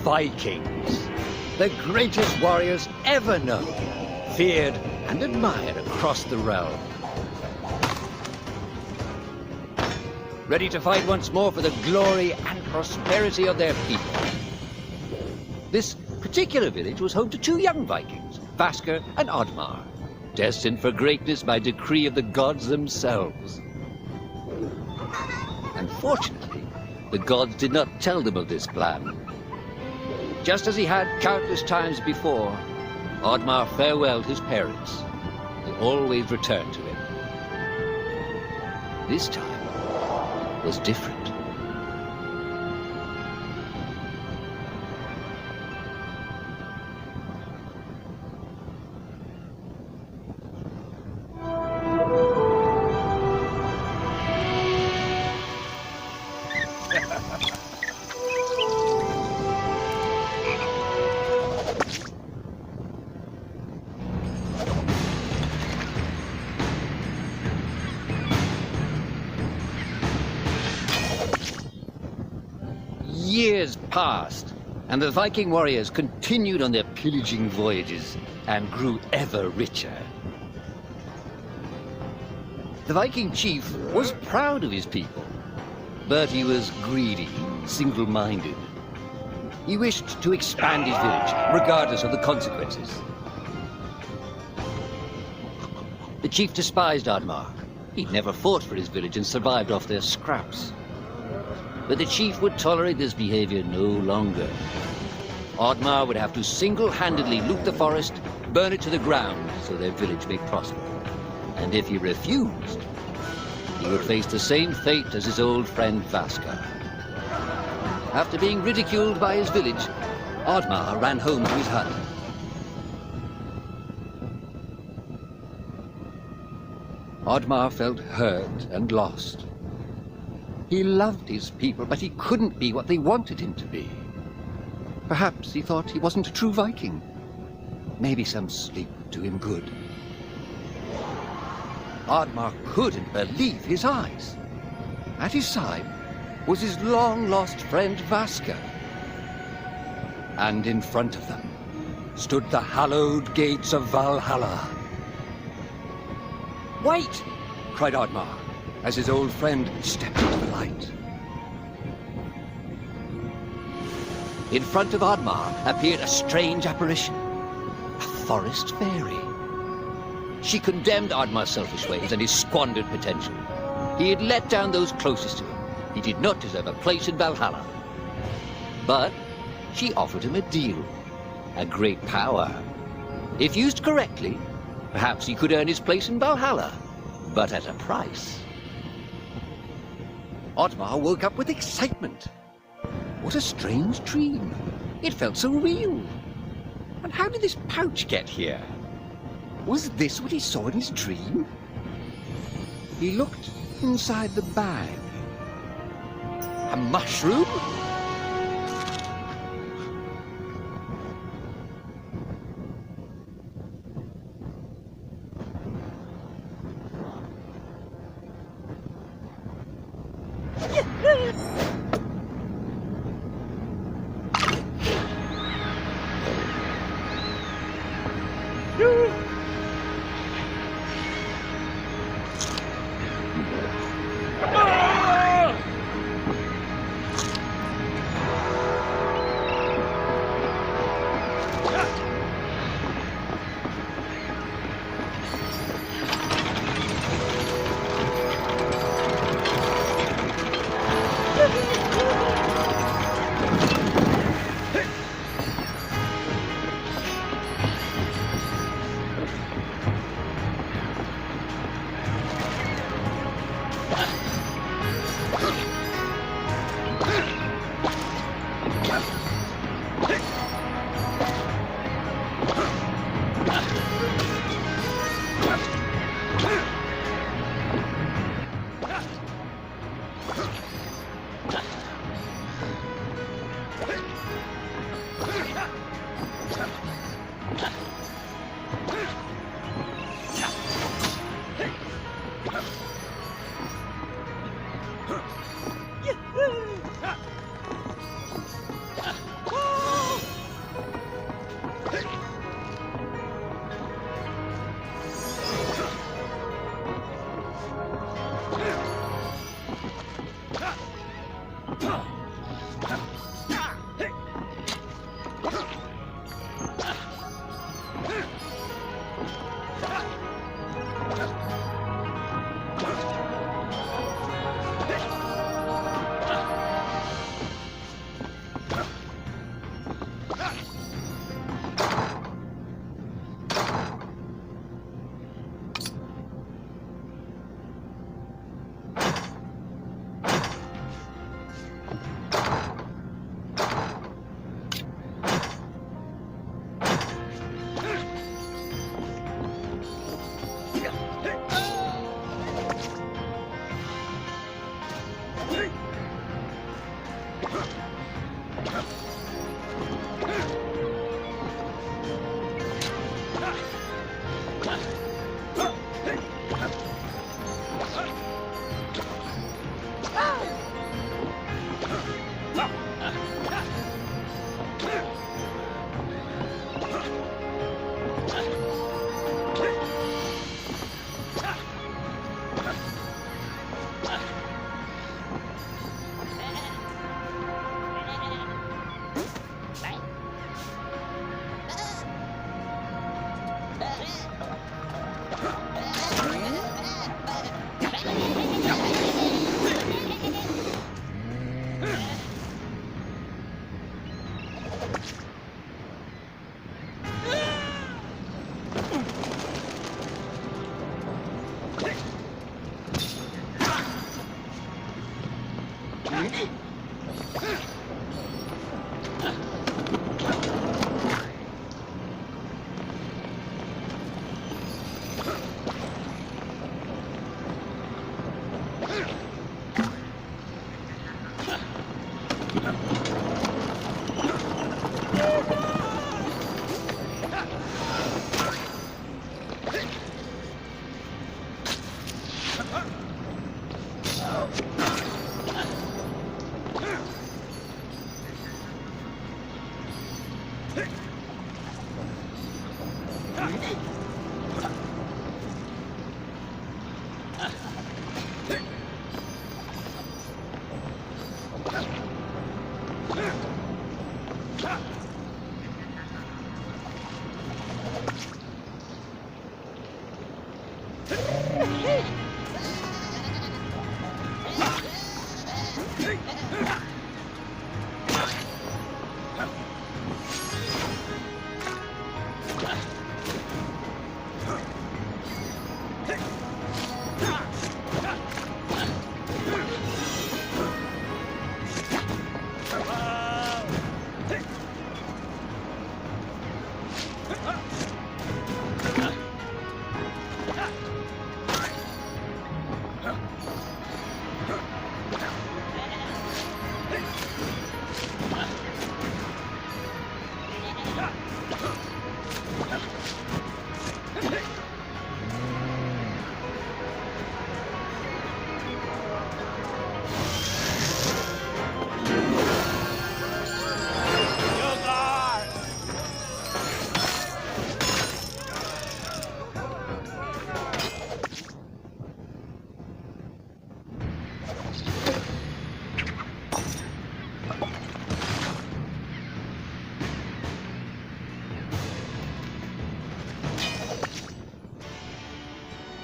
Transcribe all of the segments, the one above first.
Vikings, the greatest warriors ever known, feared and admired across the realm. Ready to fight once more for the glory and prosperity of their people. This particular village was home to two young Vikings, Vasker and Oddmar, destined for greatness by decree of the gods themselves. Unfortunately, the gods did not tell them of this plan. Just as he had countless times before, Oddmar farewelled his parents. They always returned to him. This time was different. Years passed, and the Viking warriors continued on their pillaging voyages and grew ever richer. The Viking chief was proud of his people, but he was greedy, single-minded. He wished to expand his village, regardless of the consequences. The chief despised Oddmar. He'd never fought for his village and survived off their scraps. But the chief would tolerate this behavior no longer. Oddmar would have to single-handedly loot the forest, burn it to the ground so their village may prosper. And if he refused, he would face the same fate as his old friend Vasker. After being ridiculed by his village, Oddmar ran home to his hut. Oddmar felt hurt and lost. He loved his people, but he couldn't be what they wanted him to be. Perhaps he thought he wasn't a true Viking. Maybe some sleep would do him good. Oddmar couldn't believe his eyes. At his side was his long-lost friend Vasker. And in front of them stood the hallowed gates of Valhalla. "Wait!" cried Oddmar, as his old friend stepped into the light. In front of Oddmar appeared a strange apparition, a forest fairy. She condemned Oddmar's selfish ways and his squandered potential. He had let down those closest to him. He did not deserve a place in Valhalla. But she offered him a deal, a great power. If used correctly, perhaps he could earn his place in Valhalla, but at a price. Oddmar woke up with excitement. What a strange dream. It felt so real. And how did this pouch get here? Was this what he saw in his dream? He looked inside the bag. A mushroom?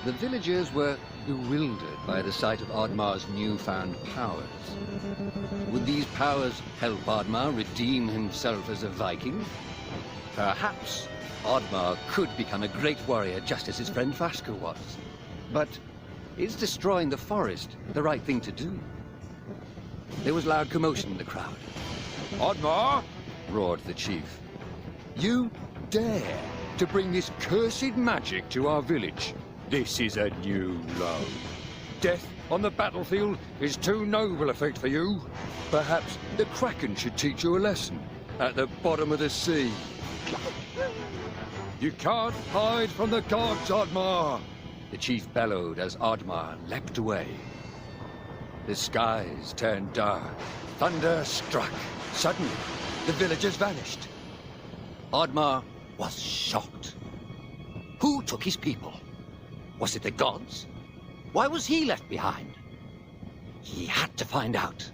The villagers were bewildered by the sight of Oddmar's newfound powers. Would these powers help Oddmar redeem himself as a Viking? Perhaps Oddmar could become a great warrior just as his friend Vaska was. But is destroying the forest the right thing to do? There was loud commotion in the crowd. Oddmar! Roared the chief. You dare to bring this cursed magic to our village? This is a new low. Death on the battlefield is too noble a fate for you. Perhaps the Kraken should teach you a lesson at the bottom of the sea. You can't hide from the gods, Oddmar! The chief bellowed as Oddmar leapt away. The skies turned dark. Thunder struck. Suddenly, the villagers vanished. Oddmar was shocked. Who took his people? Was it the gods? Why was he left behind? He had to find out.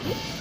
Huh?